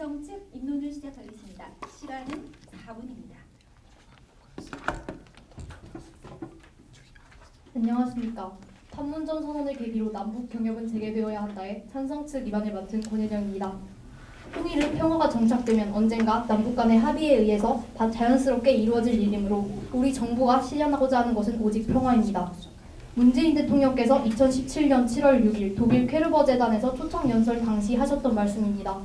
김희정 측 입론을 시작하겠습니다. 시간은 4분입니다. 안녕하십니까. 판문점 선언을 계기로 남북 경협은 재개되어야 한다에 찬성 측 입안을 맡은 권혜정입니다. 통일은 평화가 정착되면 언젠가 남북 간의 합의에 의해서 자연스럽게 이루어질 일이므로 우리 정부가 실현하고자 하는 것은 오직 평화입니다. 문재인 대통령께서 2017년 7월 6일 독일 퀘르버 재단에서 초청 연설 당시 하셨던 말씀입니다.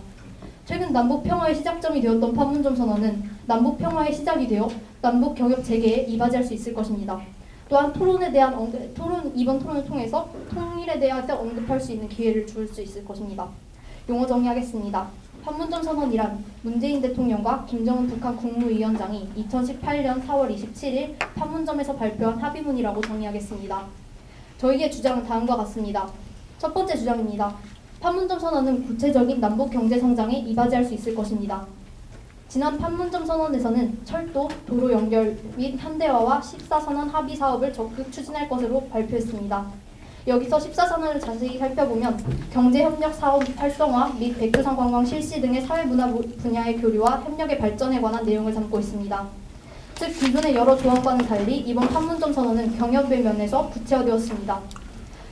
최근 남북 평화의 시작점이 되었던 판문점 선언은 남북 평화의 시작이 되어 남북 경협 재개에 이바지할 수 있을 것입니다. 또한 이번 토론을 통해서 통일에 대해서 언급할 수 있는 기회를 줄 수 있을 것입니다. 용어 정리하겠습니다. 판문점 선언이란 문재인 대통령과 김정은 북한 국무위원장이 2018년 4월 27일 판문점에서 발표한 합의문이라고 정의하겠습니다. 저희의 주장은 다음과 같습니다. 첫 번째 주장입니다. 판문점 선언은 구체적인 남북 경제 성장에 이바지할 수 있을 것입니다. 지난 판문점 선언에서는 철도, 도로 연결 및 현대화와 14선언 합의 사업을 적극 추진할 것으로 발표했습니다. 여기서 14선언을 자세히 살펴보면 경제협력 사업 활성화 및 백두산 관광 실시 등의 사회문화 분야의 교류와 협력의 발전에 관한 내용을 담고 있습니다. 즉 기존의 여러 조항과는 달리 이번 판문점 선언은 경협의 면에서 구체화되었습니다.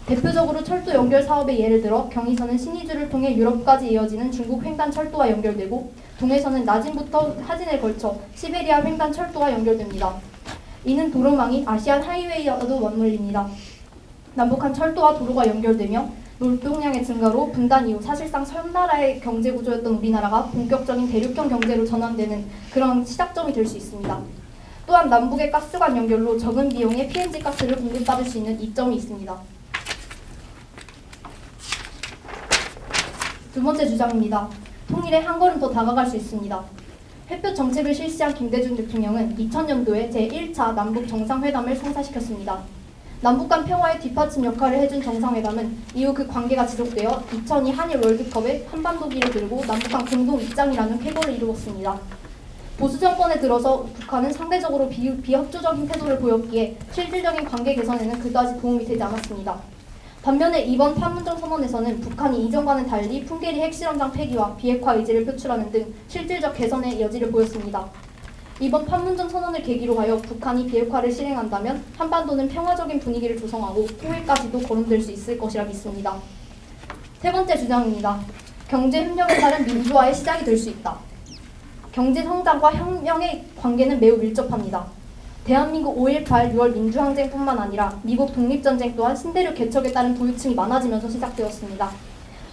대표적으로 철도 연결 사업의 예를 들어 경의선은 신의주를 통해 유럽까지 이어지는 중국 횡단 철도와 연결되고 동해선은 나진부터 하진에 걸쳐 시베리아 횡단 철도와 연결됩니다. 이는 도로망이 아시안 하이웨이와도 맞물립니다. 남북한 철도와 도로가 연결되며 노동량의 증가로 분단 이후 사실상 섬나라의 경제 구조였던 우리나라가 본격적인 대륙형 경제로 전환되는 그런 시작점이 될 수 있습니다. 또한 남북의 가스관 연결로 적은 비용에 PNG 가스를 공급받을 수 있는 이점이 있습니다. 두 번째 주장입니다. 통일에 한 걸음 더 다가갈 수 있습니다. 햇볕 정책을 실시한 김대중 대통령은 2000년도에 제1차 남북 정상회담을 성사시켰습니다. 남북 간 평화의 뒷받침 역할을 해준 정상회담은 이후 그 관계가 지속되어 2002 한일 월드컵에 한반도기를 들고 남북 간 공동 입장이라는 쾌거를 이루었습니다. 보수 정권에 들어서 북한은 상대적으로 비협조적인 태도를 보였기에 실질적인 관계 개선에는 그다지 도움이 되지 않았습니다. 반면에 이번 판문점 선언에서는 북한이 이전과는 달리 풍계리 핵실험장 폐기와 비핵화 의지를 표출하는 등 실질적 개선의 여지를 보였습니다. 이번 판문점 선언을 계기로 하여 북한이 비핵화를 실행한다면 한반도는 평화적인 분위기를 조성하고 통일까지도 거론될 수 있을 것이라 믿습니다. 세 번째 주장입니다. 경제협력에 따른 민주화의 시작이 될 수 있다. 경제성장과 혁명의 관계는 매우 밀접합니다. 대한민국 5.18 6월 민주항쟁뿐만 아니라 미국 독립전쟁 또한 신대륙 개척에 따른 보유층이 많아지면서 시작되었습니다.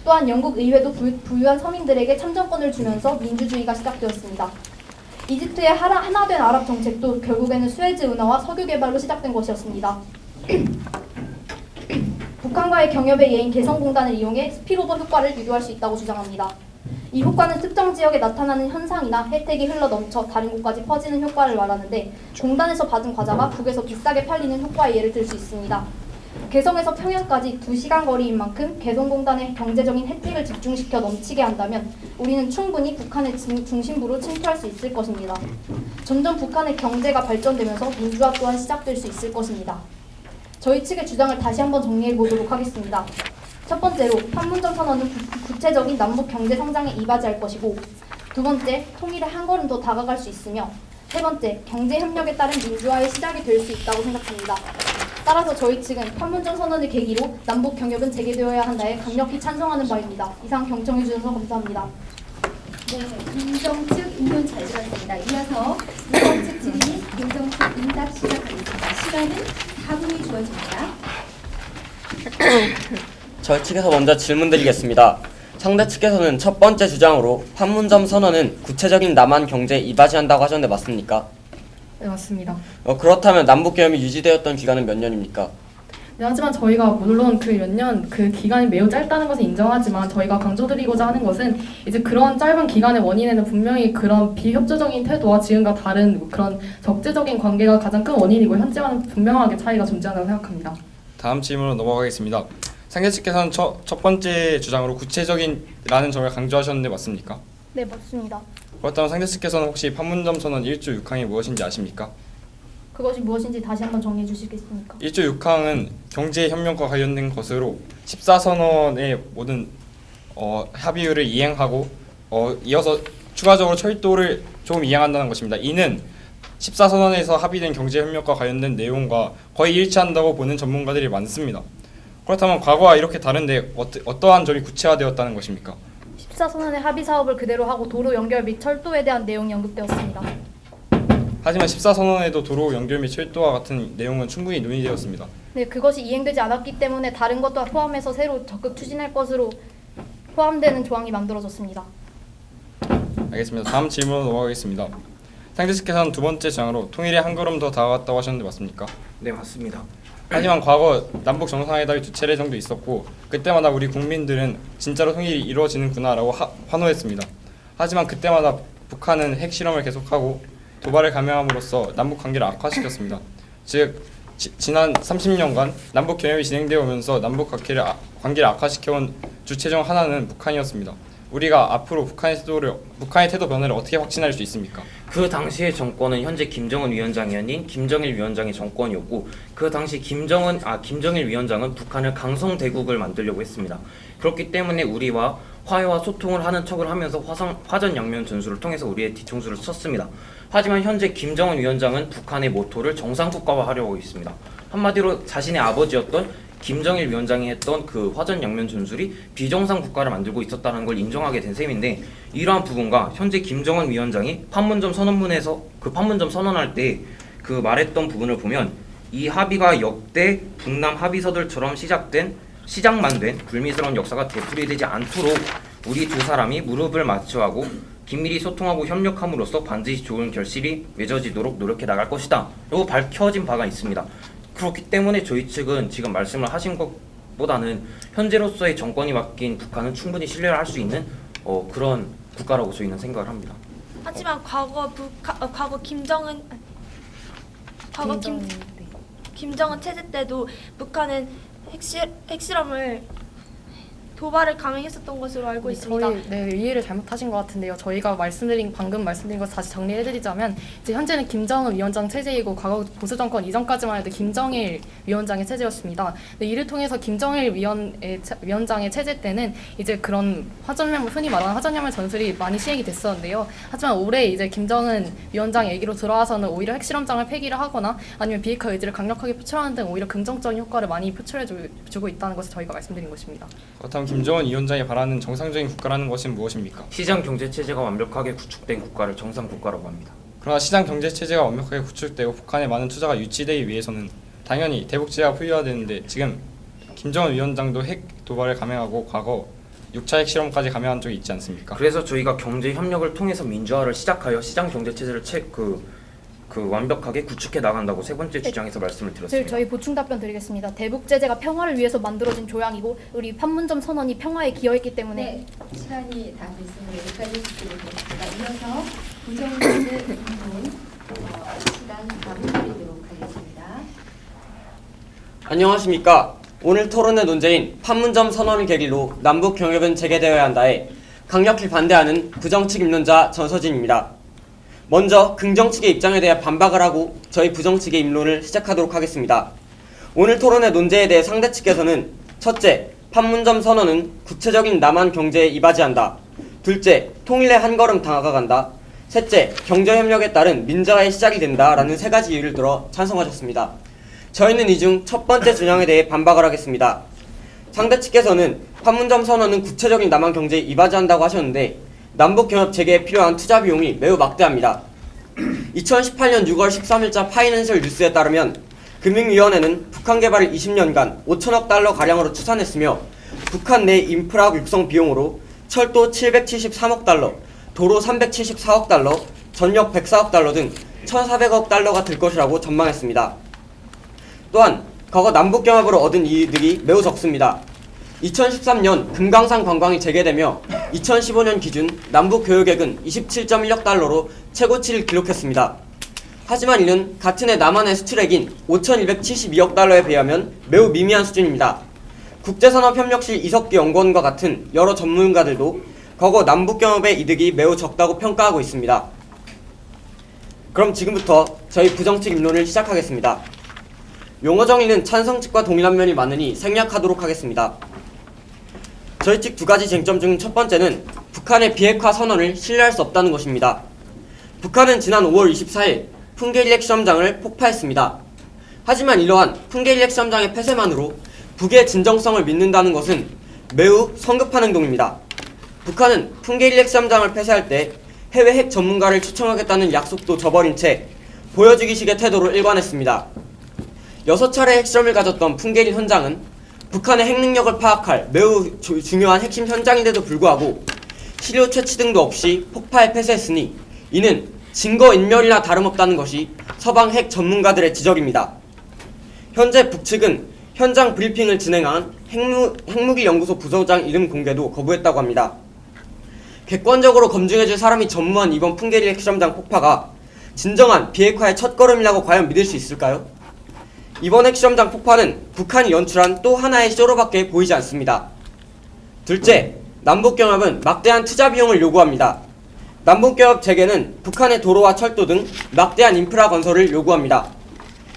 또한 영국 의회도 부유한 서민들에게 참정권을 주면서 민주주의가 시작되었습니다. 이집트의 하나된 아랍 정책도 결국에는 수에즈 운하와 석유 개발로 시작된 것이었습니다. 북한과의 경협의 예인 개성공단을 이용해 스피로버 효과를 유도할 수 있다고 주장합니다. 이 효과는 특정 지역에 나타나는 현상이나 혜택이 흘러넘쳐 다른 곳까지 퍼지는 효과를 말하는데 공단에서 받은 과자가 북에서 비싸게 팔리는 효과의 예를 들 수 있습니다. 개성에서 평양까지 2시간 거리인 만큼 개성공단의 경제적인 혜택을 집중시켜 넘치게 한다면 우리는 충분히 북한의 중심부로 침투할 수 있을 것입니다. 점점 북한의 경제가 발전되면서 민주화 또한 시작될 수 있을 것입니다. 저희 측의 주장을 다시 한번 정리해 보도록 하겠습니다. 첫 번째로 판문점 선언은 구체적인 남북 경제 성장에 이바지할 것이고, 두 번째, 통일에 한 걸음 더 다가갈 수 있으며, 세 번째, 경제 협력에 따른 민주화의 시작이 될 수 있다고 생각합니다. 따라서 저희 측은 판문점 선언을 계기로 남북 경협은 재개되어야 한다에 강력히 찬성하는 바입니다. 이상 경청해 주셔서 감사합니다. 네, 김희정 측 입론 잘 들었습니다. 이어서 이번 측 질의 김희정 측 응답 시작하겠습니다. 시간은 4분이 주어집니다. 저희 측에서 먼저 질문드리겠습니다. 상대 측에서는 첫 번째 주장으로 판문점 선언은 구체적인 남한 경제에 이바지한다고 하셨는데 맞습니까? 네, 맞습니다. 그렇다면 남북경협이 유지되었던 기간은 몇 년입니까? 네, 하지만 저희가 물론 그 몇 년 그 기간이 매우 짧다는 것을 인정하지만 저희가 강조드리고자 하는 것은 이제 그런 짧은 기간의 원인에는 분명히 그런 비협조적인 태도와 지금과 다른 그런 적재적인 관계가 가장 큰 원인이고 현재와는 분명하게 차이가 존재한다고 생각합니다. 다음 질문으로 넘어가겠습니다. 상대 측에서는 첫 번째 주장으로 구체적인라는 점을 강조하셨는데 맞습니까? 네, 맞습니다. 그렇다면 상대 측에서는 혹시 판문점 선언 1조 6항이 무엇인지 아십니까? 그것이 무엇인지 다시 한번 정리해 주시겠습니까? 1조 6항은 경제협력과 관련된 것으로 14선언의 모든 합의율을 이행하고 이어서 추가적으로 철도를 조금 이행한다는 것입니다. 이는 14선언에서 합의된 경제협력과 관련된 내용과 거의 일치한다고 보는 전문가들이 많습니다. 그렇다면 과거와 이렇게 다른데 어떠한 점이 구체화되었다는 것입니까? 14선언의 합의 사업을 그대로 하고 도로 연결 및 철도에 대한 내용이 언급되었습니다. 하지만 14선언에도 도로 연결 및 철도와 같은 내용은 충분히 논의되었습니다. 네, 그것이 이행되지 않았기 때문에 다른 것도 포함해서 새로 적극 추진할 것으로 포함되는 조항이 만들어졌습니다. 알겠습니다. 다음 질문으로 넘어가겠습니다. 상대 측에서는 두 번째 주장으로 통일에 한 걸음 더 다가갔다고 하셨는데 맞습니까? 네, 맞습니다. 하지만 과거 남북 정상회담이 2차례 정도 있었고 그때마다 우리 국민들은 진짜로 통일이 이루어지는구나라고 환호했습니다. 하지만 그때마다 북한은 핵실험을 계속하고 도발을 감행함으로써 남북 관계를 악화시켰습니다. 즉 지난 30년간 남북 경협이 진행되어 오면서 남북 관계를 악화시켜온 주체 중 하나는 북한이었습니다. 우리가 앞으로 북한의 태도 변화를 어떻게 확신할 수 있습니까? 그 당시의 정권은 현재 김정은 위원장이 아닌 김정일 위원장의 정권이었고 그 당시 김정일 위원장은 북한을 강성대국을 만들려고 했습니다. 그렇기 때문에 우리와 화해와 소통을 하는 척을 하면서 화전양면 전술을 통해서 우리의 뒤통수를 쳤습니다. 하지만 현재 김정은 위원장은 북한의 모토를 정상국가화하려고 있습니다. 한마디로 자신의 아버지였던 김정일 위원장이 했던 그 화전양면 전술이 비정상 국가를 만들고 있었다는 걸 인정하게 된 셈인데, 이러한 부분과 현재 김정은 위원장이 판문점 선언문에서 그 판문점 선언할 때 그 말했던 부분을 보면 이 합의가 역대 북남 합의서들처럼 시작만 된 불미스러운 역사가 되풀이되지 않도록 우리 두 사람이 무릎을 맞춰하고 긴밀히 소통하고 협력함으로써 반드시 좋은 결실이 맺어지도록 노력해 나갈 것이다 라고 밝혀진 바가 있습니다. 그렇기 때문에 저희 측은 지금 말씀을 하신 것보다는 현재로서의 정권이 바뀐 북한은 충분히 신뢰를 할 수 있는 그런 국가라고 저희는 생각을 합니다. 하지만 과거 김정은 체제 때도 북한은 핵실험을 도발을 감행했었던 것으로 알고 있습니다. 이해를 잘못하신 것 같은데요. 저희가 방금 말씀드린 것 다시 정리해드리자면 이제 현재는 김정은 위원장 체제이고 과거 보수 정권 이전까지만 해도 김정일 위원장의 체제였습니다. 근데 이를 통해서 김정일 위원장의 체제 때는 이제 그런 흔히 말하는 화전양면 전술이 많이 시행이 됐었는데요. 하지만 올해 이제 김정은 위원장 얘기로 들어와서는 오히려 핵실험장을 폐기를 하거나 아니면 비핵화 의지를 강력하게 표출하는 등 오히려 긍정적인 효과를 많이 표출해주고 있다는 것을 저희가 말씀드린 것입니다. 그렇다면 김정은 위원장이 바라는 정상적인 국가라는 것은 무엇입니까? 시장 경제 체제가 완벽하게 구축된 국가를 정상 국가라고 합니다. 그러나 시장 경제 체제가 완벽하게 구축되고 북한의 많은 투자가 유치되기 위해서는 당연히 대북제가 포유화되는데, 지금 김정은 위원장도 핵 도발을 감행하고 과거 6차 핵실험까지 감행한 적이 있지 않습니까? 그래서 저희가 경제 협력을 통해서 민주화를 시작하여 시장 경제 체제를 완벽하게 구축해 나간다고 세 번째 주장에서 말씀을 드렸습니다. 저희 보충 답변 드리겠습니다. 대북 제재가 평화를 위해서 만들어진 조약이고 우리 판문점 선언이 평화에 기여했기 때문에 네, 시간이 다 됐으니 여기까지 듣도록 하겠습니다. 이어서 부정문제 질문 시간 4분 드리도록 하겠습니다. 안녕하십니까. 오늘 토론의 논제인 판문점 선언을 계기로 남북 경협은 재개되어야 한다에 강력히 반대하는 부정측 입론자 전서진입니다. 먼저 긍정 측의 입장에 대해 반박을 하고 저희 부정 측의 입론을 시작하도록 하겠습니다. 오늘 토론의 논제에 대해 상대 측에서는 첫째, 판문점 선언은 구체적인 남한 경제에 이바지한다. 둘째, 통일에 한 걸음 다가간다. 셋째, 경제협력에 따른 민주화의 시작이 된다라는 세 가지 이유를 들어 찬성하셨습니다. 저희는 이 중 첫 번째 주장에 대해 반박을 하겠습니다. 상대 측에서는 판문점 선언은 구체적인 남한 경제에 이바지한다고 하셨는데 남북경협 재개에 필요한 투자 비용이 매우 막대합니다. 2018년 6월 13일자 파이낸셜 뉴스에 따르면 금융위원회는 북한 개발을 20년간 5천억 달러 가량으로 추산했으며 북한 내 인프라 육성 비용으로 철도 773억 달러, 도로 374억 달러, 전력 104억 달러 등 1,400억 달러가 들 것이라고 전망했습니다. 또한 과거 남북경협으로 얻은 이득이 매우 적습니다. 2013년 금강산 관광이 재개되며 2015년 기준 남북 교역액은 27.1억 달러로 최고치를 기록했습니다. 하지만 이는 같은 해 남한의 수출액인 5,172억 달러에 비하면 매우 미미한 수준입니다. 국제산업협력실 이석기 연구원과 같은 여러 전문가들도 과거 남북경협의 이득이 매우 적다고 평가하고 있습니다. 그럼 지금부터 저희 부정측 입론을 시작하겠습니다. 용어 정의는 찬성 측과 동일한 면이 많으니 생략하도록 하겠습니다. 저희 측 두 가지 쟁점 중 첫 번째는 북한의 비핵화 선언을 신뢰할 수 없다는 것입니다. 북한은 지난 5월 24일 풍계리 핵시험장을 폭파했습니다. 하지만 이러한 풍계리 핵시험장의 폐쇄만으로 북의 진정성을 믿는다는 것은 매우 성급한 행동입니다. 북한은 풍계리 핵시험장을 폐쇄할 때 해외 핵 전문가를 초청하겠다는 약속도 저버린 채 보여주기식의 태도로 일관했습니다. 6차례 핵실험을 가졌던 풍계리 현장은 북한의 핵 능력을 파악할 매우 중요한 핵심 현장인데도 불구하고 시료 채취 등도 없이 폭파해 폐쇄했으니 이는 증거인멸이나 다름없다는 것이 서방 핵 전문가들의 지적입니다. 현재 북측은 현장 브리핑을 진행한 핵무기연구소 부소장 이름 공개도 거부했다고 합니다. 객관적으로 검증해줄 사람이 전무한 이번 풍계리 핵실험장 폭파가 진정한 비핵화의 첫걸음이라고 과연 믿을 수 있을까요? 이번 핵실험장 폭파는 북한이 연출한 또 하나의 쇼로밖에 보이지 않습니다. 둘째, 남북경협은 막대한 투자 비용을 요구합니다. 남북경협 재개는 북한의 도로와 철도 등 막대한 인프라 건설을 요구합니다.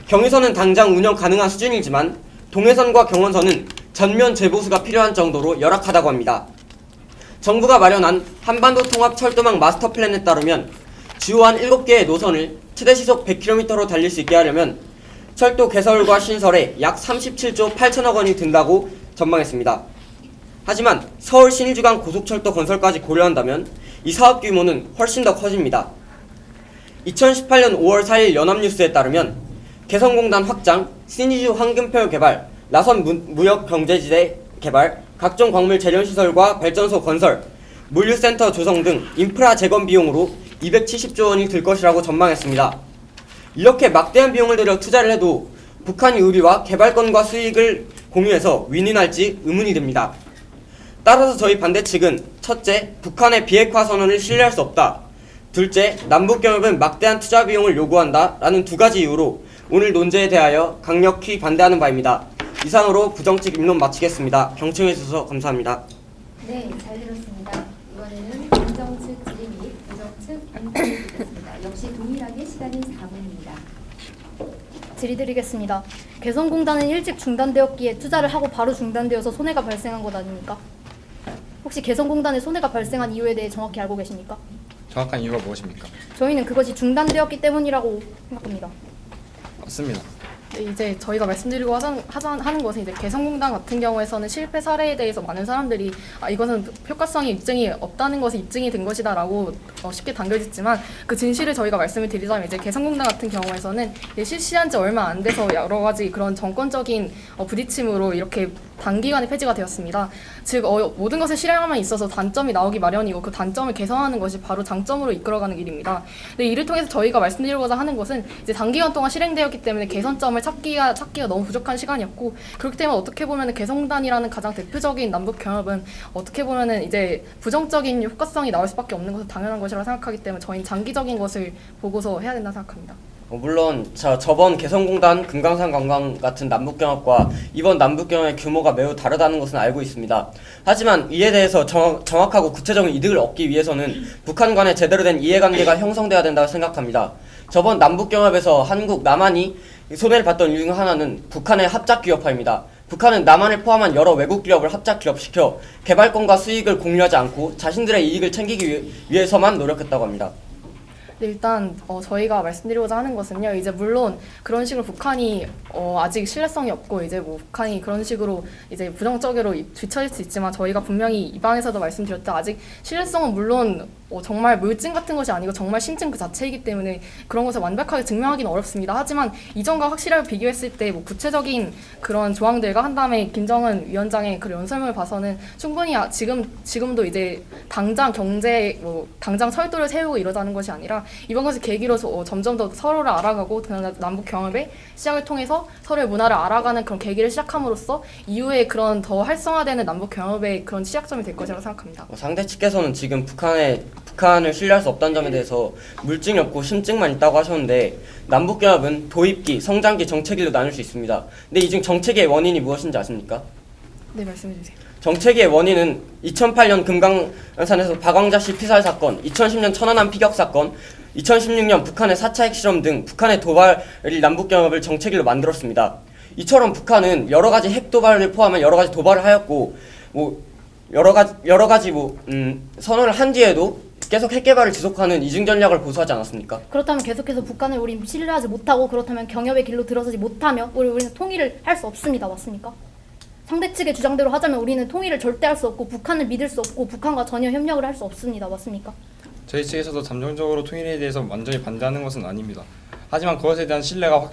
경의선은 당장 운영 가능한 수준이지만 동해선과 경원선은 전면 재보수가 필요한 정도로 열악하다고 합니다. 정부가 마련한 한반도 통합 철도망 마스터 플랜에 따르면 주요한 7개의 노선을 최대 시속 100km로 달릴 수 있게 하려면 철도 개설과 신설에 약 37조 8천억 원이 든다고 전망했습니다. 하지만 서울 신의주간 고속철도 건설까지 고려한다면 이 사업 규모는 훨씬 더 커집니다. 2018년 5월 4일 연합뉴스에 따르면 개성공단 확장, 신의주 황금표 개발, 나선 무역경제지대 개발, 각종 광물 재련시설과 발전소 건설, 물류센터 조성 등 인프라 재건 비용으로 270조 원이 들 것이라고 전망했습니다. 이렇게 막대한 비용을 들여 투자를 해도 북한이 우리와 개발권과 수익을 공유해서 윈윈할지 의문이 듭니다. 따라서 저희 반대 측은 첫째, 북한의 비핵화 선언을 신뢰할 수 없다. 둘째, 남북경협은 막대한 투자 비용을 요구한다 라는 두 가지 이유로 오늘 논제에 대하여 강력히 반대하는 바입니다. 이상으로 부정측 입론 마치겠습니다. 경청해 주셔서 감사합니다. 네, 잘 들었습니다. 이번에는 긍정측 질의 및 부정측 인터뷰 드리겠습니다. 역시 동일하게 시간은 4분입니다. 질의드리겠습니다. 개성공단은 일찍 중단되었기에 투자를 하고 바로 중단되어서 손해가 발생한 것 아닙니까? 혹시 개성공단에 손해가 발생한 이유에 대해 정확히 알고 계십니까? 정확한 이유가 무엇입니까? 저희는 그것이 중단되었기 때문이라고 생각합니다. 맞습니다. 네, 이제 저희가 말씀드리고 하는 것은 이제 개성공단 같은 경우에서는 실패 사례에 대해서 많은 사람들이 이것은 효과성이 입증이 없다는 것이 입증이 된 것이다라고 쉽게 당겨졌지만 그 진실을 저희가 말씀을 드리자면 이제 개성공단 같은 경우에서는 이제 실시한 지 얼마 안 돼서 여러 가지 그런 정권적인 부딪힘으로 이렇게 단기간에 폐지가 되었습니다. 즉 모든 것을 실행함에 있어서 단점이 나오기 마련이고 그 단점을 개선하는 것이 바로 장점으로 이끌어가는 일입니다. 근데 이를 통해서 저희가 말씀드리고자 하는 것은 이제 단기간 동안 실행되었기 때문에 개선점을 찾기가 너무 부족한 시간이었고 그렇기 때문에 어떻게 보면 개성공단이라는 가장 대표적인 남북 경협은 어떻게 보면은 이제 부정적인 효과성이 나올 수밖에 없는 것은 당연한 것이라고 생각하기 때문에 저희는 장기적인 것을 보고서 해야 된다 생각합니다. 물론 저번 개성공단, 금강산 관광 같은 남북경협과 이번 남북경협의 규모가 매우 다르다는 것은 알고 있습니다. 하지만 이에 대해서 정확하고 구체적인 이득을 얻기 위해서는 북한 간에 제대로 된 이해관계가 형성돼야 된다고 생각합니다. 저번 남북경협에서 한국, 남한이 손해를 봤던 이유 중 하나는 북한의 합작기업화입니다. 북한은 남한을 포함한 여러 외국 기업을 합작기업시켜 개발권과 수익을 공유하지 않고 자신들의 이익을 챙기기 위해서만 노력했다고 합니다. 네, 일단 저희가 말씀드리고자 하는 것은요. 이제 물론 그런 식으로 북한이 아직 신뢰성이 없고 이제 뭐 북한이 그런 식으로 이제 부정적으로 뒤처질 수 있지만 저희가 분명히 이 방에서도 말씀드렸다 아직 신뢰성은 물론 정말 물증 같은 것이 아니고 정말 심증 그 자체이기 때문에 그런 것을 완벽하게 증명하기는 어렵습니다. 하지만 이전과 확실하게 비교했을 때 뭐 구체적인 그런 조항들과 한 다음에 김정은 위원장의 그 연설문을 봐서는 충분히 지금도 이제 당장 경제 당장 철도를 세우고 이러자는 것이 아니라 이번 것을 계기로 점점 더 서로를 알아가고 남북 경협의 시작을 통해서 서로의 문화를 알아가는 그런 계기를 시작함으로써 이후에 그런 더 활성화되는 남북 경협의 그런 시작점이 될 것이라고 생각합니다. 상대 측에서는 지금 북한을 신뢰할 수 없다는 점에 대해서 물증이 없고 심증만 있다고 하셨는데 남북경협은 도입기, 성장기, 정체기로 나눌 수 있습니다. 근데 이 중 정체기의 원인이 무엇인지 아십니까? 네, 말씀해 주세요. 정체기의 원인은 2008년 금강산에서 박광자 씨 피살 사건, 2010년 천안함 피격 사건, 2016년 북한의 4차 핵실험 등 북한의 도발이 남북경협을 정체기로 만들었습니다. 이처럼 북한은 여러 가지 핵 도발을 포함한 여러 가지 도발을 하였고 여러 가지 선언을 한 뒤에도 계속 핵 개발을 지속하는 이중 전략을 고수하지 않았습니까? 그렇다면 계속해서 북한을 우리 신뢰하지 못하고 그렇다면 경협의 길로 들어서지 못하며 우리는 통일을 할 수 없습니다. 맞습니까? 상대 측의 주장대로 하자면 우리는 통일을 절대 할 수 없고 북한을 믿을 수 없고 북한과 전혀 협력을 할 수 없습니다. 맞습니까? 저희 측에서도 잠정적으로 통일에 대해서 완전히 반대하는 것은 아닙니다. 하지만 그것에 대한 신뢰가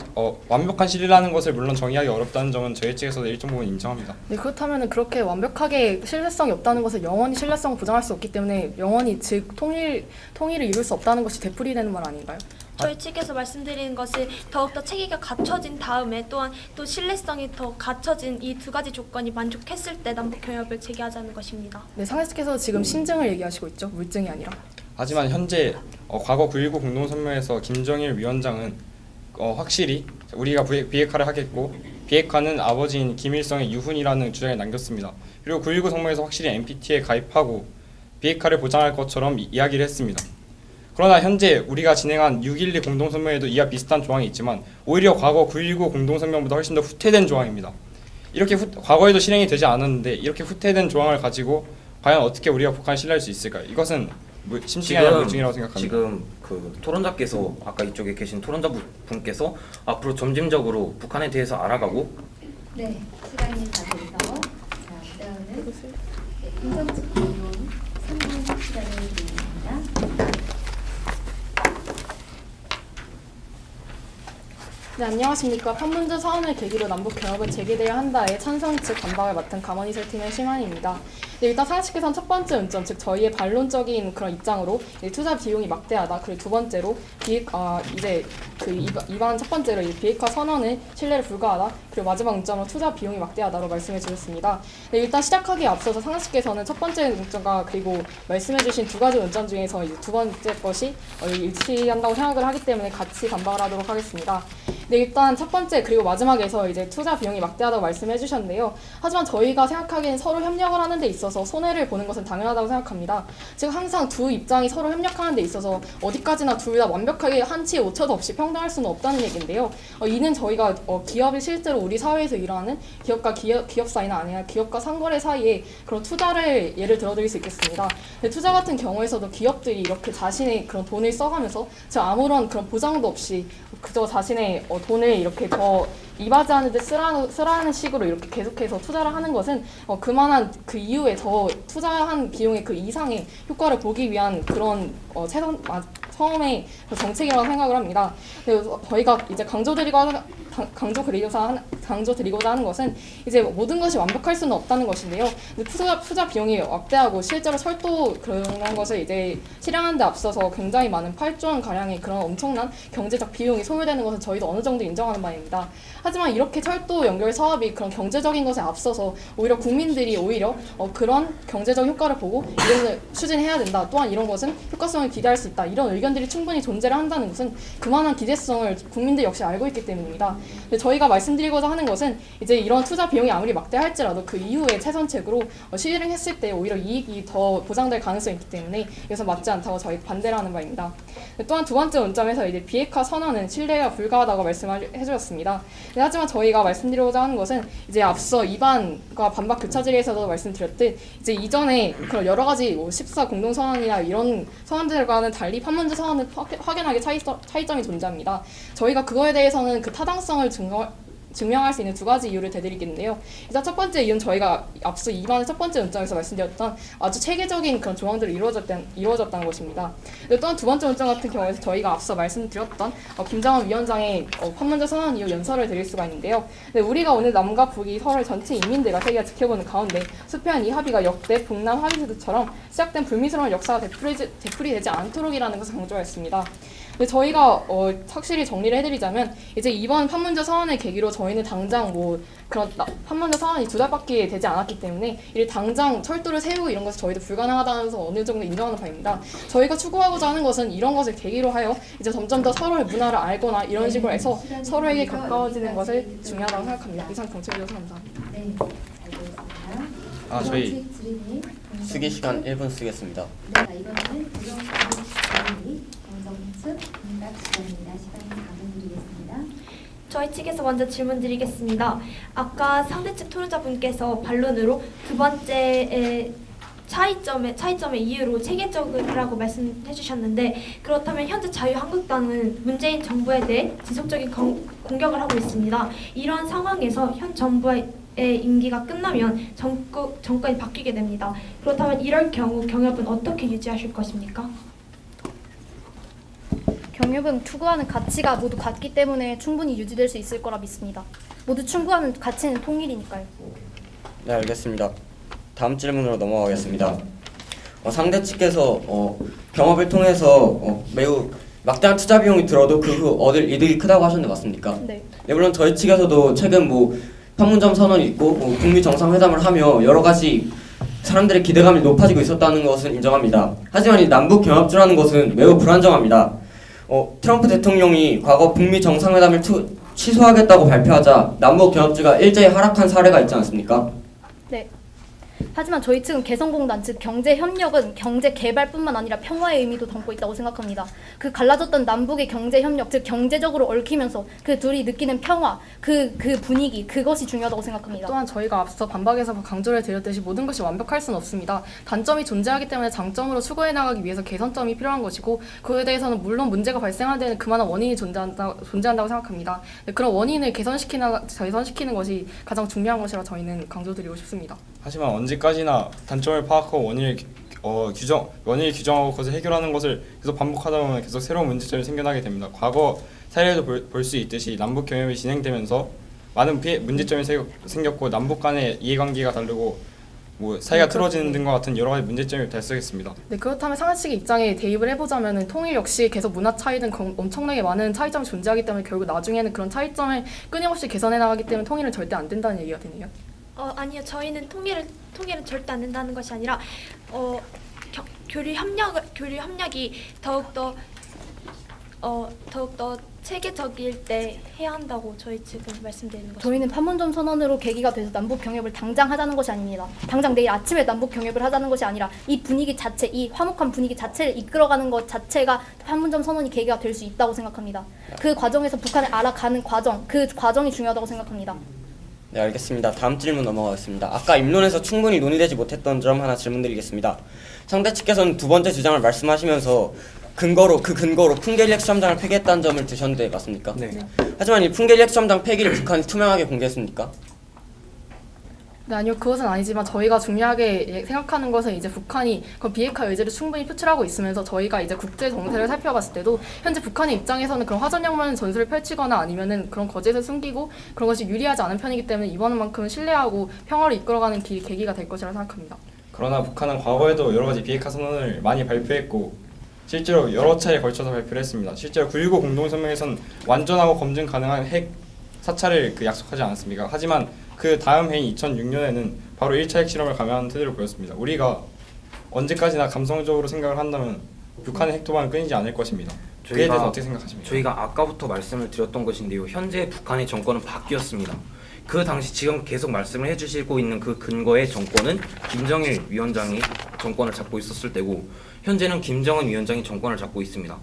완벽한 신뢰라는 것을 물론 정의하기 어렵다는 점은 저희 측에서도 일정 부분 인정합니다. 네, 그렇다면 그렇게 완벽하게 신뢰성이 없다는 것을 영원히 신뢰성을 보장할 수 없기 때문에 영원히 즉 통일을 이룰 수 없다는 것이 되풀이되는 말 아닌가요? 저희 측에서 말씀드리는 것은 더욱더 체계가 갖춰진 다음에 또한 또 신뢰성이 더 갖춰진 이 두 가지 조건이 만족했을 때 남북 경협을 재개하자는 것입니다. 네, 상해 측에서 지금 심증을 얘기하시고 있죠. 물증이 아니라. 하지만 현재 과거 9.19 공동선명에서 김정일 위원장은 확실히 우리가 비핵화를 하겠고 비핵화는 아버지인 김일성의 유훈이라는 주장을 남겼습니다. 그리고 9.19 성명에서 확실히 NPT에 가입하고 비핵화를 보장할 것처럼 이야기를 했습니다. 그러나 현재 우리가 진행한 6.12 공동선명에도 이와 비슷한 조항이 있지만 오히려 과거 9.19 공동선명보다 훨씬 더 후퇴된 조항입니다. 이렇게 과거에도 실행이 되지 않았는데 이렇게 후퇴된 조항을 가지고 과연 어떻게 우리가 북한을 신뢰할 수 있을까요? 이것은 심증이 아니라 물증이라고 생각합니다. 지금 그 토론자께서 아까 이쪽에 계신 토론자 분께서 앞으로 점진적으로 북한에 대해서 알아가고 네, 시간이 다 돼서 그다음은 긍정측 기본 3분 시간을 드립니다. 네, 안녕하십니까. 판문점 선언을 계기로 남북 경협은 재개돼야 한다에 찬성 측 반박을 맡은 가만히 있을 팀의 심한입니다. 네, 일단 상식에선 첫 번째 문점, 즉 저희의 반론적인 그런 입장으로 투자 비용이 막대하다. 그리고 두 번째로 이반 첫 번째로 비핵화 선언은 신뢰를 불가하다. 그리고 마지막 문점으로 투자 비용이 막대하다로 말씀해 주셨습니다. 네, 일단 시작하기에 앞서서 상식에서는 첫 번째 문점과 그리고 말씀해 주신 두 가지 문점 중에서 이제 두 번째 것이 일치한다고 생각을 하기 때문에 같이 반박을 하도록 하겠습니다. 네, 일단 첫 번째 그리고 마지막에서 이제 투자 비용이 막대하다고 말씀해 주셨는데요. 하지만 저희가 생각하기엔 서로 협력을 하는 데 있어서 손해를 보는 것은 당연하다고 생각합니다. 즉 항상 두 입장이 서로 협력하는 데 있어서 어디까지나 둘 다 완벽하게 한치의 오차도 없이 평등할 수는 없다는 얘기인데요. 이는 저희가 기업이 실제로 우리 사회에서 일하는 기업과 기업 사이나 아니라 기업과 상거래 사이에 그런 투자를 예를 들어드릴 수 있겠습니다. 투자 같은 경우에서도 기업들이 이렇게 자신의 그런 돈을 써가면서 즉 아무런 그런 보장도 없이 그저 자신의 돈을 이렇게 더 이바지하는 데 쓰라는 식으로 이렇게 계속해서 투자를 하는 것은 그만한 그 이후에 더 투자한 비용의 그 이상의 효과를 보기 위한 그런 처음에 정책이라고 생각을 합니다. 그래서 저희가 이제 강조드리고자 하는 것은 이제 모든 것이 완벽할 수는 없다는 것인데요. 투자 비용이 막대하고 실제로 철도 그런 것을 이제 실행하는 데 앞서서 굉장히 많은 8조 원 가량의 그런 엄청난 경제적 비용이 소요되는 것은 저희도 어느 정도 인정하는 바입니다. 하지만 이렇게 철도 연결 사업이 그런 경제적인 것에 앞서서 오히려 국민들이 오히려 그런 경제적 효과를 보고 이것을 추진해야 된다. 또한 이런 것은 효과성을 기대할 수 있다. 이런 의견들이 충분히 존재를 한다는 것은 그만한 기대성을 국민들 역시 알고 있기 때문입니다. 근데 저희가 말씀드리고자 하는 것은 이제 이런 투자 비용이 아무리 막대할지라도 그 이후에 최선책으로 실행했을 때 오히려 이익이 더 보장될 가능성이 있기 때문에 이것은 맞지 않다고 저희 반대를 하는 바입니다. 또한 두 번째 원점에서 이제 비핵화 선언은 신뢰가 불가하다고 말씀해 주셨습니다. 하지만 저희가 말씀드리고자 하는 것은 이제 앞서 이반과 반박 교차 질의에서도 말씀드렸듯 이제 이전에 그런 여러 가지 14 공동 선언이나 이런 선언들과는 달리 판문점 선언은 확연하게 차이점이 존재합니다. 저희가 그거에 대해서는 그 타당성을 증명할 수 있는 두 가지 이유를 대드리겠는데요. 일단 첫 번째 이유는 저희가 앞서 이반의 첫 번째 문장에서 말씀드렸던 아주 체계적인 그런 조항들이 이루어졌다는 것입니다. 또한 두 번째 문장 같은 경우에서 저희가 앞서 말씀드렸던 김정은 위원장의 판문점 선언 이후 연설을 드릴 수가 있는데요. 우리가 오늘 남과 북이 서로의 전체 인민들과 세계가 지켜보는 가운데 수표한 이 합의가 역대 북남 합의제도처럼 시작된 불미스러운 역사가 되풀이되지 않도록이라는 것을 강조했습니다. 근데 저희가 확실히 정리를 해드리자면 이제 이번 판문점 선언을 계기로 저희는 당장 그런 판문점 선언이 2달밖에 되지 않았기 때문에 이를 당장 철도를 세우고 이런 것이 저희도 불가능하다는 것을 어느 정도 인정하는 바입니다. 저희가 추구하고자 하는 것은 이런 것을 계기로 하여 이제 점점 더 서로의 문화를 알거나 이런 식으로 해서 서로에게 가까워지는 것을 중요하다고 생각합니다. 이상 정책위에서 감사합니다. 네, 알겠습니다. 저희 쓰기 시간 1분 쓰겠습니다. 네, 이번에는 부정측 질의, 긍정측 응답 시간입니다. 시간이 4분 드리겠습니다. 저희 측에서 먼저 질문 드리겠습니다. 아까 상대 측 토론자분께서 반론으로 두 번째에 차이점의 이유로 체계적이라고 말씀해 주셨는데, 그렇다면 현재 자유한국당은 문재인 정부에 대해 지속적인 공격을 하고 있습니다. 이러한 상황에서 현 정부의 임기가 끝나면 정권이 바뀌게 됩니다. 그렇다면 이럴 경우 경협은 어떻게 유지하실 것입니까? 경협은 추구하는 가치가 모두 같기 때문에 충분히 유지될 수 있을 거라 믿습니다. 모두 추구하는 가치는 통일이니까요. 네, 알겠습니다. 다음 질문으로 넘어가겠습니다. 상대 측에서 경합을 통해서 매우 막대한 투자 비용이 들어도 그 후 얻을 이득이 크다고 하셨는데 맞습니까? 네. 네, 물론 저희 측에서도 최근 판문점 선언이 있고 북미 정상회담을 하며 여러 가지 사람들의 기대감이 높아지고 있었다는 것은 인정합니다. 하지만 이 남북 경합주라는 것은 매우 불안정합니다. 트럼프 대통령이 과거 북미 정상회담을 취소하겠다고 발표하자 남북 경합주가 일제히 하락한 사례가 있지 않습니까? 네. 하지만 저희 측은 개성공단, 즉 경제협력은 경제개발뿐만 아니라 평화의 의미도 담고 있다고 생각합니다. 그 갈라졌던 남북의 경제협력, 즉 경제적으로 얽히면서 그 둘이 느끼는 평화, 그 분위기, 그것이 중요하다고 생각합니다. 또한 저희가 앞서 반박에서 강조를 드렸듯이 모든 것이 완벽할 수는 없습니다. 단점이 존재하기 때문에 장점으로 추구해 나가기 위해서 개선점이 필요한 것이고, 그에 대해서는 물론 문제가 발생할 때는 그만한 원인이 존재한다고 생각합니다. 그런 원인을 개선시키는 것이 가장 중요한 것이라 저희는 강조드리고 싶습니다. 하지만 언제까지나 단점을 파악하고 원인을 규정하고 그것을 해결하는 것을 계속 반복하다 보면 계속 새로운 문제점이 생겨나게 됩니다. 과거 사례도 볼 수 있듯이 남북 경협이 진행되면서 많은 문제점이 생겼고 남북 간의 이해관계가 다르고 사이가 틀어지는 등과 같은 여러 가지 문제점이 발생했습니다. 네, 그렇다면 상대 측의 입장에 대입을 해보자면 통일 역시 계속 문화 차이 등 엄청나게 많은 차이점이 존재하기 때문에 결국 나중에는 그런 차이점을 끊임없이 개선해 나가기 때문에 통일은 절대 안 된다는 얘기가 되네요. 아니요. 저희는 통일은 절대 안 된다는 것이 아니라 교류 협력이 더욱더 체계적일 때 해야 한다고 저희 지금 말씀드리는 것입니다. 저희는 판문점 선언으로 계기가 돼서 남북 경협을 당장 하자는 것이 아닙니다. 당장 내일 아침에 남북 경협을 하자는 것이 아니라 이 분위기 자체, 이 화목한 분위기 자체를 이끌어가는 것 자체가 판문점 선언이 계기가 될 수 있다고 생각합니다. 그 과정에서 북한을 알아가는 과정, 그 과정이 중요하다고 생각합니다. 네, 알겠습니다. 다음 질문 넘어가겠습니다. 아까 입론에서 충분히 논의되지 못했던 점 하나 질문드리겠습니다. 상대 측께서는 두 번째 주장을 말씀하시면서 근거로 풍계리 핵시험장을 폐기했다는 점을 드셨는데 맞습니까? 네. 하지만 이 풍계리 핵시험장 폐기를 북한이 투명하게 공개했습니까? 네, 아니요. 그것은 아니지만 저희가 중요하게 생각하는 것은 이제 북한이 그 비핵화 의지를 충분히 표출하고 있으면서 저희가 이제 국제 정세를 살펴봤을 때도 현재 북한의 입장에서는 그런 화전양면 전술을 펼치거나 아니면은 그런 거짓을 숨기고 그런 것이 유리하지 않은 편이기 때문에 이번만큼은 신뢰하고 평화를 이끌어가는 계기가 될 것이라 생각합니다. 그러나 북한은 과거에도 여러 가지 비핵화 선언을 많이 발표했고 실제로 여러 차례에 걸쳐서 발표를 했습니다. 실제로 9.19 공동성명에서는 완전하고 검증 가능한 핵 사찰을 약속하지 않았습니까? 하지만 그 다음 해인 2006년에는 바로 1차 핵실험을 감행하는 태도를 보였습니다. 우리가 언제까지나 감성적으로 생각을 한다면 북한의 핵도발은 끊이지 않을 것입니다. 그에 대해서 어떻게 생각하십니까? 저희가 아까부터 말씀을 드렸던 것인데요. 현재 북한의 정권은 바뀌었습니다. 그 당시 지금 계속 말씀을 해주시고 있는 그 근거의 정권은 김정일 위원장이 정권을 잡고 있었을 때고 현재는 김정은 위원장이 정권을 잡고 있습니다.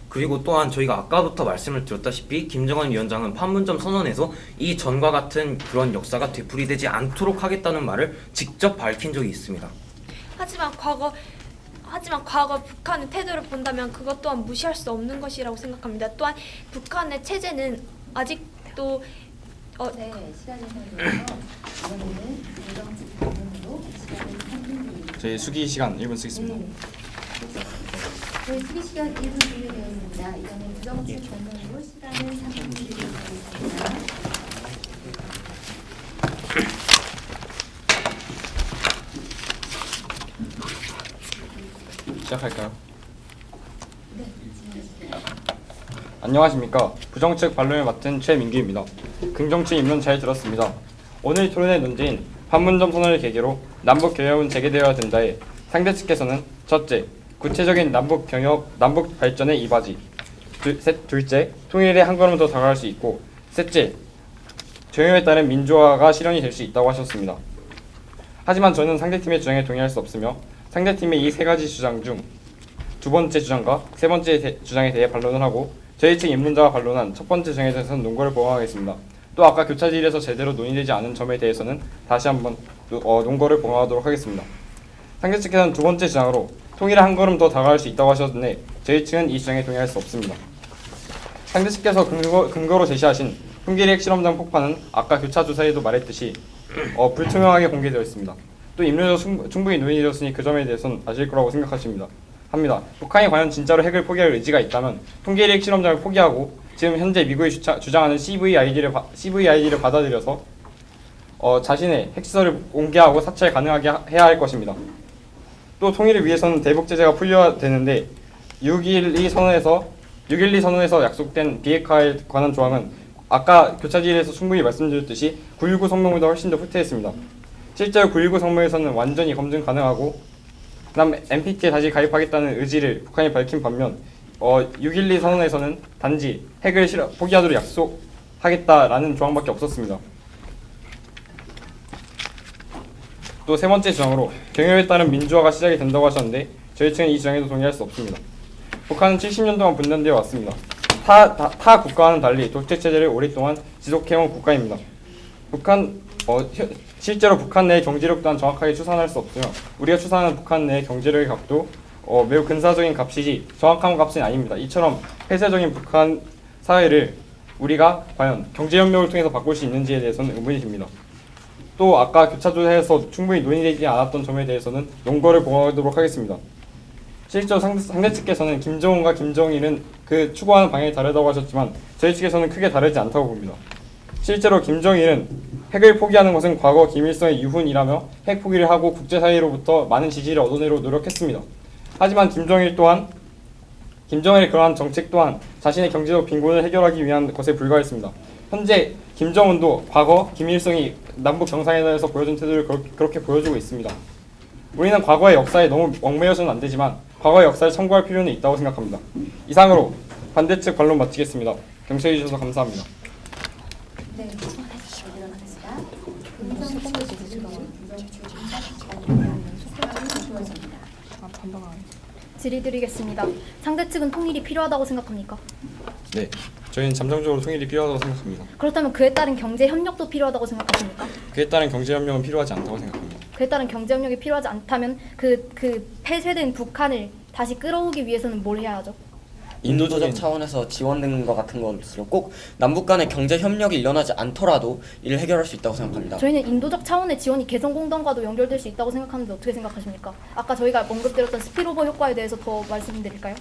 그리고 또한 저희가 아까부터 말씀을 드렸다시피 김정은 위원장은 판문점 선언에서 이 전과 같은 그런 역사가 되풀이되지 않도록 하겠다는 말을 직접 밝힌 적이 있습니다. 하지만 과거 북한의 태도를 본다면 그것 또한 무시할 수 없는 것이라고 생각합니다. 또한 북한의 체제는 아직도 네, 시간이 되어서 이번에는 긍정측 질문으로 시간을 3분 드립니다. 저희 수기 시간 1분 쓰겠습니다. 저희 수기 시간 1분 준비되었습니다. 이번엔 부정측 질문으로 시간을 3분 드리도록 하겠습니다. 시작할까요? 네, 질문해주세요. 안녕하십니까. 부정측 반론을 맡은 최민규입니다. 긍정측 입론 잘 들었습니다. 오늘 토론의 논제인 판문점 선언을 계기로 남북 경협은 재개되어야 된다에 상대 측에서는 첫째, 구체적인 남북 발전의 이바지, 둘째, 통일에 한 걸음 더 다가갈 수 있고, 셋째, 경협에 따른 민주화가 실현이 될 수 있다고 하셨습니다. 하지만 저는 상대팀의 주장에 동의할 수 없으며 상대팀의 이 세 가지 주장 중 두 번째 주장과 세 번째 주장에 대해 반론을 하고 저희 측 입론자가 반론한 첫 번째 주장에 대해서는 논거를 보강하겠습니다. 또 아까 교차질에서 제대로 논의되지 않은 점에 대해서는 다시 한번 논거를 보강하도록 하겠습니다. 상대 측에서는 두 번째 주장으로 통일에 한 걸음 더 다가갈 수 있다고 하셨는데 저희 측은 이 주장에 동의할 수 없습니다. 상대 측께서 근거로 제시하신 흉기리 핵실험장 폭파는 아까 교차 조사에도 말했듯이 불투명하게 공개되어 있습니다. 또 임료도 충분히 논의되었으니 그 점에 대해서는 아실 거라고 생각하십니다. 합니다. 북한이 과연 진짜로 핵을 포기할 의지가 있다면 흉기리 핵실험장을 포기하고 지금 현재 미국이 주장하는 CVID를 받아들여서 자신의 핵시설을 공개하고 사찰 가능하게 해야 할 것입니다. 또 통일을 위해서는 대북 제재가 풀려야 되는데 6.12 선언에서 약속된 비핵화에 관한 조항은 아까 교차질에서 충분히 말씀드렸듯이 9.19 성명보다 훨씬 더 후퇴했습니다. 실제로 9.19 성명에서는 완전히 검증 가능하고 그다음 NPT에 다시 가입하겠다는 의지를 북한이 밝힌 반면 6.12 선언에서는 단지 핵을 포기하도록 약속하겠다라는 조항밖에 없었습니다. 또 세 번째 주장으로 경협에 따른 민주화가 시작이 된다고 하셨는데 저희 측은 이 주장에도 동의할 수 없습니다. 북한은 70년 동안 분단되어 왔습니다. 타 국가와는 달리 독재 체제를 오랫동안 지속해온 국가입니다. 실제로 북한 내의 경제력 또한 정확하게 추산할 수 없으며 우리가 추산하는 북한 내의 경제력의 값도 매우 근사적인 값이지 정확한 값은 아닙니다. 이처럼 폐쇄적인 북한 사회를 우리가 과연 경제협력을 통해서 바꿀 수 있는지에 대해서는 의문이 듭니다. 또 아까 교차조사에서 충분히 논의되지 않았던 점에 대해서는 용거를 보도록 하겠습니다. 실제로 상대 측께서는 김정은과 김정일은 그 추구하는 방향이 다르다고 하셨지만 저희 측에서는 크게 다르지 않다고 봅니다. 실제로 김정일은 핵을 포기하는 것은 과거 김일성의 유훈이라며 핵 포기를 하고 국제사회로부터 많은 지지를 얻어내려 노력했습니다. 하지만 김정일의 그러한 정책 또한 자신의 경제적 빈곤을 해결하기 위한 것에 불과했습니다. 현재 김정은도 과거 김일성이 남북 정상회담에서 보여준 태도를 그렇게 보여주고 있습니다. 우리는 과거의 역사에 너무 얽매여서는 안 되지만 과거의 역사를 참고할 필요는 있다고 생각합니다. 이상으로 반대측 반론 마치겠습니다. 경청해 주셔서 감사합니다. 네, 일어나겠습니다. 주어집니다. 질의드리겠습니다. 상대 측은 통일이 필요하다고 생각합니까? 네, 저희는 잠정적으로 통일이 필요하다고 생각합니다. 그렇다면 그에 따른 경제 협력도 필요하다고 생각하십니까? 그에 따른 경제협력은 필요하지 않다고 생각합니다. 그에 따른 경제 협력이 필요하지 않다면 그 폐쇄된 북한을 다시 끌어오기 위해서는 뭘 해야 하죠? 인도적 차원에서 지원된 것 같은 것으로 꼭 남북 간의 경제 협력이 일어나지 않더라도 이를 해결할 수 있다고 생각합니다. 저희는 인도적 차원의 지원이 개성공단과도 연결될 수 있다고 생각하는데 어떻게 생각하십니까? 아까 저희가 언급드렸던 스피로버 효과에 대해서 더 말씀드릴까요?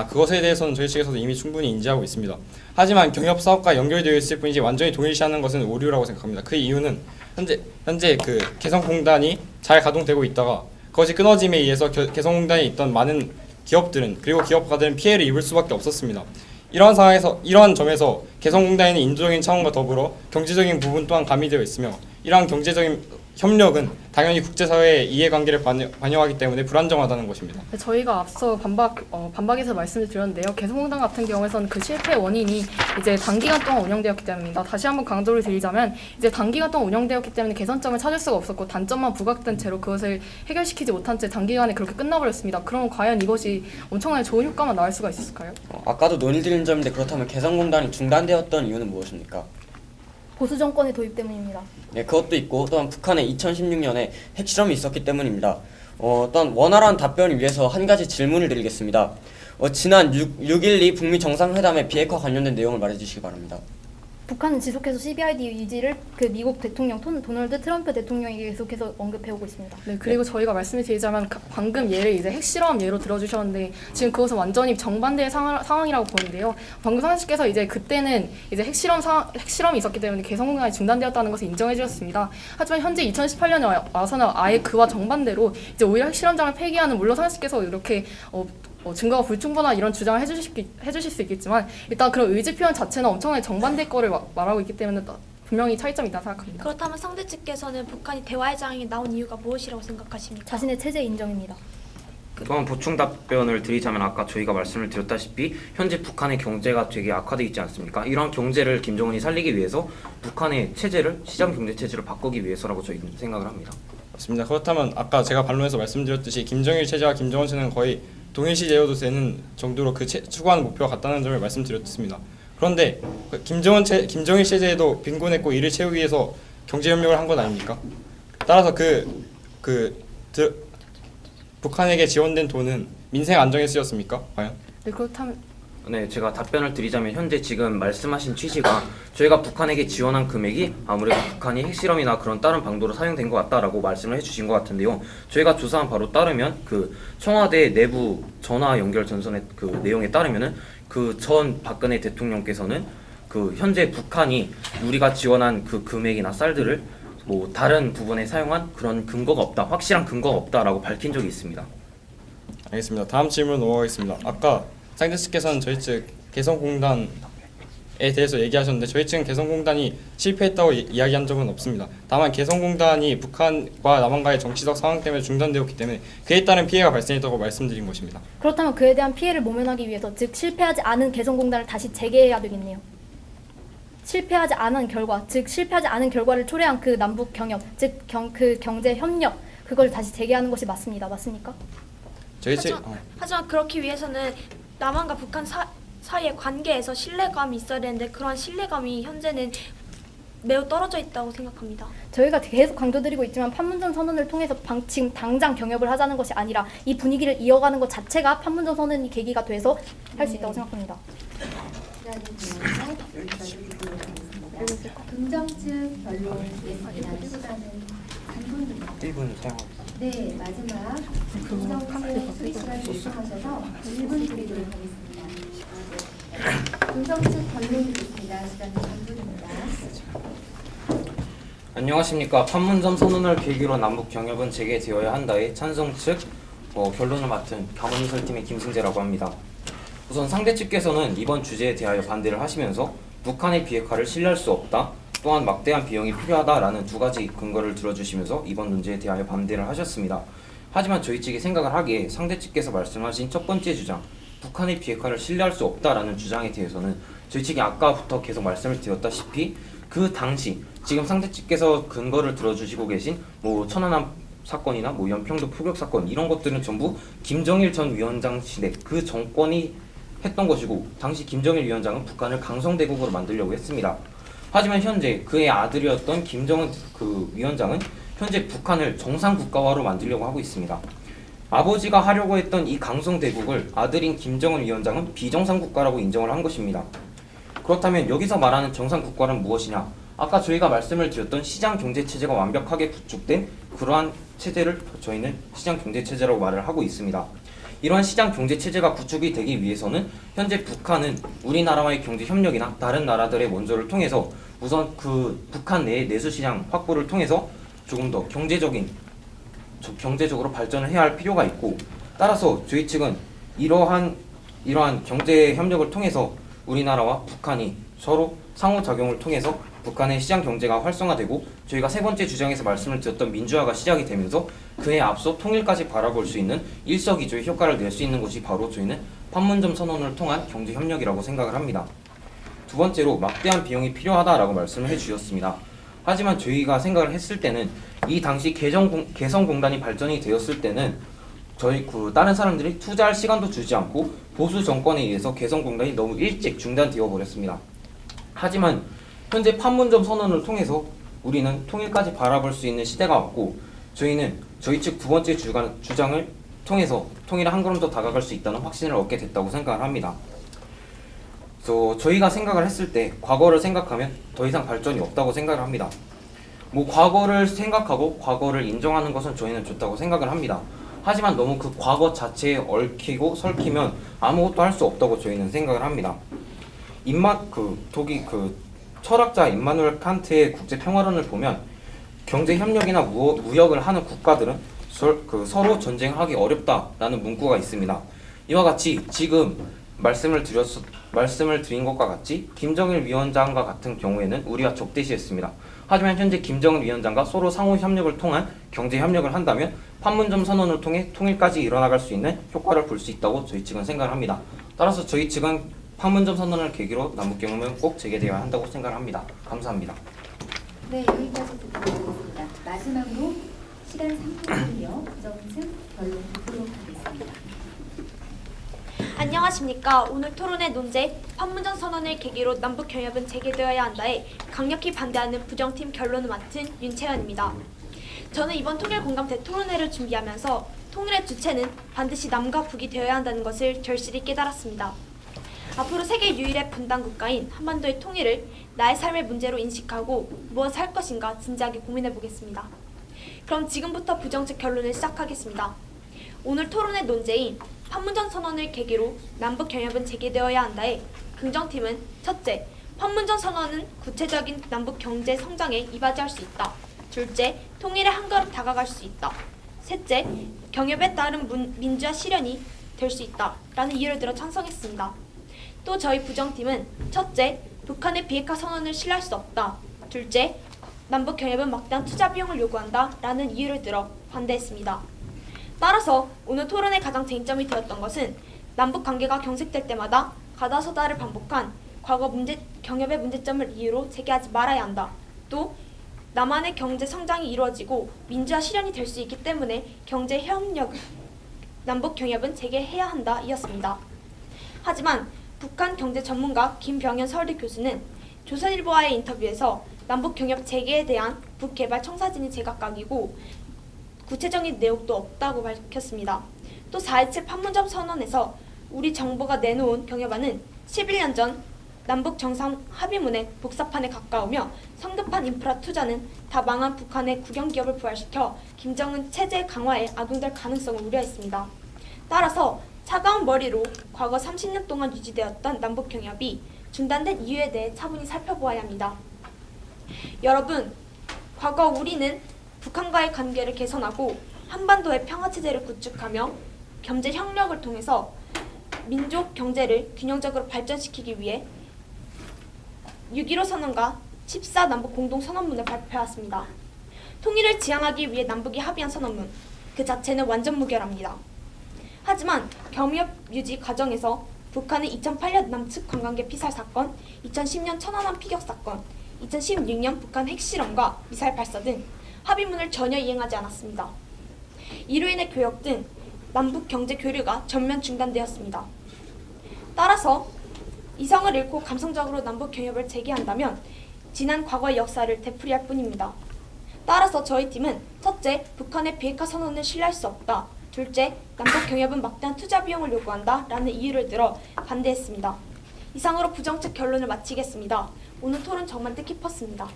그것에 대해서는 저희 측에서도 이미 충분히 인지하고 있습니다. 하지만 경협 사업과 연결되어 있을 뿐이지 완전히 동일시하는 것은 오류라고 생각합니다. 그 이유는 현재 그 개성공단이 잘 가동되고 있다가 그것이 끊어짐에 의해서 개성공단에 있던 많은 기업들은 그리고 기업가들은 피해를 입을 수밖에 없었습니다. 이러한 점에서 개성공단에는 인도적인 차원과 더불어 경제적인 부분 또한 가미되어 있으며 이러한 경제적인 협력은 당연히 국제사회의 이해관계를 반영하기 때문에 불안정하다는 것입니다. 저희가 앞서 반박에서 말씀을 드렸는데요. 개성공단 같은 경우에서는 그 실패 원인이 이제 단기간 동안 운영되었기 때문입니다. 다시 한번 강조를 드리자면 이제 단기간 동안 운영되었기 때문에 개선점을 찾을 수가 없었고 단점만 부각된 채로 그것을 해결시키지 못한 채 단기간에 그렇게 끝나버렸습니다. 그럼 과연 이것이 엄청나게 좋은 효과만 나올 수가 있었을까요? 아까도 논의드린 점인데 그렇다면 개성공단이 중단되었던 이유는 무엇입니까? 보수 정권의 도입 때문입니다. 네, 그것도 있고 또한 북한의 2016년에 핵실험이 있었기 때문입니다. 또한 원활한 답변을 위해서 한 가지 질문을 드리겠습니다. 지난 6.12 북미 정상회담의 비핵화 관련된 내용을 말해주시기 바랍니다. 북한은 지속해서 CBID 의지를 그 미국 대통령 도널드 트럼프 대통령이 계속해서 언급해오고 있습니다. 네, 그리고 저희가 말씀을 드리자면 방금 예를 이제 핵실험 예로 들어주셨는데 지금 그것은 완전히 정반대의 상황이라고 보는데요. 방금 상식께서 이제 그때는 이제 핵실험이 있었기 때문에 개성공단이 중단되었다는 것을 인정해 주셨습니다. 하지만 현재 2018년에 와서는 아예 그와 정반대로 이제 오히려 핵실험장을 폐기하는 물론 상식께서 이렇게 증거가 불충분한 이런 주장을 해주실 수 있겠지만 일단 그런 의지 표현 자체는 엄청나게 정반대 거를 말하고 있기 때문에 분명히 차이점이 있다고 생각합니다. 그렇다면 상대 측께서는 북한이 대화의 장에 나온 이유가 무엇이라고 생각하십니까? 자신의 체제 인정입니다. 또한 보충 답변을 드리자면 아까 저희가 말씀을 드렸다시피 현재 북한의 경제가 되게 악화되어 있지 않습니까? 이런 경제를 김정은이 살리기 위해서 북한의 체제를 시장 경제 체제로 바꾸기 위해서라고 저희는 생각을 합니다. 맞습니다. 그렇다면 아까 제가 반론에서 말씀드렸듯이 김정일 체제와 김정은 체제는 거의 동일시되어도 되는 정도로 추구하는 목표가 같다는 점을 말씀드렸습니다. 그런데 김정일 체제에도 빈곤했고 이를 채우기 위해서 경제협력을 한 건 아닙니까? 따라서 북한에게 지원된 돈은 민생 안정에 쓰였습니까? 과연? 네, 그렇다면 네, 제가 답변을 드리자면 현재 지금 말씀하신 취지가 저희가 북한에게 지원한 금액이 아무래도 북한이 핵실험이나 그런 다른 방도로 사용된 것 같다라고 말씀을 해주신 것 같은데요. 저희가 조사한 바로 따르면 그 청와대 내부 전화 연결 전선의 그 내용에 따르면은 그 전 박근혜 대통령께서는 그 현재 북한이 우리가 지원한 그 금액이나 쌀들을 뭐 다른 부분에 사용한 그런 근거가 없다, 확실한 근거가 없다라고 밝힌 적이 있습니다. 알겠습니다. 다음 질문 넘어가겠습니다. 아까 상대 측께서는 저희 측 개성공단에 대해서 얘기하셨는데 저희 측은 개성공단이 실패했다고 이야기한 적은 없습니다. 다만 개성공단이 북한과 남한과의 정치적 상황 때문에 중단되었기 때문에 그에 따른 피해가 발생했다고 말씀드린 것입니다. 그렇다면 그에 대한 피해를 모면하기 위해서 즉 실패하지 않은 개성공단을 다시 재개해야 되겠네요. 실패하지 않은 결과, 즉 실패하지 않은 결과를 초래한 그 남북 경협, 즉 그 경제 협력, 그걸 다시 재개하는 것이 맞습니다. 맞습니까? 저희 측 하지만 그렇기 위해서는 남한과 북한 사이의 관계에서 신뢰감이 있어야 되는데 그러한 신뢰감이 현재는 매우 떨어져 있다고 생각합니다. 저희가 계속 강조드리고 있지만 판문점 선언을 통해서 지금 당장 경협을 하자는 것이 아니라 이 분위기를 이어가는 것 자체가 판문점 선언이 계기가 돼서 할 수 있다고 생각합니다. 긍정측 변론이겠습니다. 시간은 3분입니다. 1분 사용하겠습니다. 네, 마지막 긍정측 수리 시간 요청하셔서 1분 드리도록 하겠습니다. 긍정측 변론이겠습니다. 시간은 3분입니다. 안녕하십니까. 판문점 선언을 계기로 남북 경협은 재개되어야 한다의 찬성 측 결론을 맡은 강원설팀의 김승재라고 합니다. 우선 상대 측께서는 이번 주제에 대하여 반대를 하시면서 북한의 비핵화를 신뢰할 수 없다, 또한 막대한 비용이 필요하다라는 두 가지 근거를 들어주시면서 이번 문제에 대하여 반대를 하셨습니다. 하지만 저희 측이 생각을 하기에 상대 측께서 말씀하신 첫 번째 주장, 북한의 비핵화를 신뢰할 수 없다라는 주장에 대해서는 저희 측이 아까부터 계속 말씀을 드렸다시피 그 당시 지금 상대 측께서 근거를 들어주시고 계신 뭐 천안함 사건이나 뭐 연평도 포격 사건 이런 것들은 전부 김정일 전 위원장 시대 그 정권이 했던 것이고 당시 김정일 위원장은 북한을 강성대국으로 만들려고 했습니다. 하지만 현재 그의 아들이었던 김정은 그 위원장은 현재 북한을 정상국가화로 만들려고 하고 있습니다. 아버지가 하려고 했던 이 강성대국을 아들인 김정은 위원장은 비정상국가라고 인정을 한 것입니다. 그렇다면 여기서 말하는 정상국가는 무엇이냐? 아까 저희가 말씀을 드렸던 시장경제체제가 완벽하게 구축된 그러한 체제를 저희는 시장경제체제라고 말을 하고 있습니다. 이러한 시장경제체제가 구축이 되기 위해서는 현재 북한은 우리나라와의 경제협력이나 다른 나라들의 원조를 통해서 우선 그 북한 내의 내수시장 확보를 통해서 조금 더 경제적으로 발전을 해야 할 필요가 있고, 따라서 저희 측은 이러한 경제협력을 통해서 우리나라와 북한이 서로 상호작용을 통해서 북한의 시장경제가 활성화되고 저희가 세 번째 주장에서 말씀을 드렸던 민주화가 시작이 되면서 그에 앞서 통일까지 바라볼 수 있는 일석이조의 효과를 낼 수 있는 것이 바로 저희는 판문점 선언을 통한 경제협력이라고 생각을 합니다. 두 번째로 막대한 비용이 필요하다라고 말씀을 해주셨습니다. 하지만 저희가 생각을 했을 때는 이 당시 개성공단이 발전이 되었을 때는 저희 다른 사람들이 투자할 시간도 주지 않고 보수 정권에 의해서 개성공단이 너무 일찍 중단되어 버렸습니다. 하지만 현재 판문점 선언을 통해서 우리는 통일까지 바라볼 수 있는 시대가 왔고 저희는 저희 측 두 번째 주장을 통해서 통일에 한 걸음 더 다가갈 수 있다는 확신을 얻게 됐다고 생각을 합니다. 그래서 저희가 생각을 했을 때 과거를 생각하면 더 이상 발전이 없다고 생각을 합니다. 뭐 과거를 생각하고 과거를 인정하는 것은 저희는 좋다고 생각을 합니다. 하지만 너무 그 과거 자체에 얽히고 설키면 아무것도 할 수 없다고 저희는 생각을 합니다. 독일 철학자 임마누엘 칸트의 국제평화론을 보면 경제협력이나 무역을 하는 국가들은 서로 전쟁하기 어렵다라는 문구가 있습니다. 이와 같이 지금 말씀을 드린 것과 같이 김정일 위원장과 같은 경우에는 우리가 적대시했습니다. 하지만 현재 김정은 위원장과 서로 상호 협력을 통한 경제 협력을 한다면 판문점 선언을 통해 통일까지 이뤄나갈 수 있는 효과를 볼 수 있다고 저희 측은 생각을 합니다. 따라서 저희 측은 판문점 선언을 계기로 남북경협은 꼭 재개되어야 한다고 생각을 합니다. 감사합니다. 네, 여기까지 듣도록 하겠습니다. 마지막으로 시간 3분이요. 부정측 변론 듣도록 하겠습니다. 안녕하십니까. 오늘 토론의 논제 판문점 선언을 계기로 남북 경협은 재개되어야 한다에 강력히 반대하는 부정팀 결론을 맡은 윤채연입니다. 저는 이번 통일 공감대 토론회를 준비하면서 통일의 주체는 반드시 남과 북이 되어야 한다는 것을 절실히 깨달았습니다. 앞으로 세계 유일의 분단 국가인 한반도의 통일을 나의 삶의 문제로 인식하고 무엇을 할 것인가 진지하게 고민해 보겠습니다. 그럼 지금부터 부정책 결론을 시작하겠습니다. 오늘 토론의 논제인 판문점 선언을 계기로 남북 경협은 재개되어야 한다의 긍정팀은 첫째, 판문점 선언은 구체적인 남북 경제 성장에 이바지할 수 있다. 둘째, 통일에 한 걸음 다가갈 수 있다. 셋째, 경협에 따른 민주화 실현이 될 수 있다. 라는 이유를 들어 찬성했습니다. 또 저희 부정팀은 첫째, 북한의 비핵화 선언을 신뢰할 수 없다. 둘째, 남북 경협은 막대한 투자 비용을 요구한다. 라는 이유를 들어 반대했습니다. 따라서 오늘 토론의 가장 쟁점이 되었던 것은 남북 관계가 경색될 때마다 가다서다를 반복한 과거 경협의 문제점을 이유로 제기하지 말아야 한다. 또 남한의 경제 성장이 이루어지고 민주화 실현이 될 수 있기 때문에 경제 협력 남북 경협은 재개해야 한다 이었습니다. 하지만 북한 경제 전문가 김병현 서울대 교수는 조선일보와의 인터뷰에서 남북 경협 재개에 대한 북개발 청사진이 제각각이고 구체적인 내용도 없다고 밝혔습니다. 또 4.27 판문점 선언에서 우리 정부가 내놓은 경협안은 11년 전 남북 정상 합의문의 복사판에 가까우며 성급한 인프라 투자는 다 망한 북한의 국영기업을 부활시켜 김정은 체제 강화에 악용될 가능성을 우려했습니다. 따라서 차가운 머리로 과거 30년 동안 유지되었던 남북 경협이 중단된 이유에 대해 차분히 살펴보아야 합니다. 여러분, 과거 우리는 북한과의 관계를 개선하고 한반도의 평화체제를 구축하며 경제 협력을 통해서 민족 경제를 균형적으로 발전시키기 위해 6.15 선언과 14 남북 공동선언문을 발표했습니다. 통일을 지향하기 위해 남북이 합의한 선언문, 그 자체는 완전 무결합니다. 하지만 경협 유지 과정에서 북한은 2008년 남측 관광객 피살 사건, 2010년 천안함 피격 사건, 2016년 북한 핵실험과 미사일 발사 등 합의문을 전혀 이행하지 않았습니다. 이로 인해 교역 등 남북 경제 교류가 전면 중단되었습니다. 따라서 이성을 잃고 감성적으로 남북 경협을 재개한다면 지난 과거의 역사를 되풀이할 뿐입니다. 따라서 저희 팀은 첫째, 북한의 비핵화 선언을 신뢰할 수 없다. 둘째, 남북 경협은 막대한 투자 비용을 요구한다. 라는 이유를 들어 반대했습니다. 이상으로 부정책 결론을 마치겠습니다. 오늘 토론 정말 뜻깊었습니다.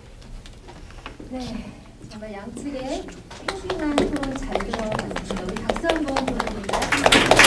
네, 정말 양측의 팽팽한 토론 잘 들어봤습니다. 우리 박수 한번 보내드릴까요?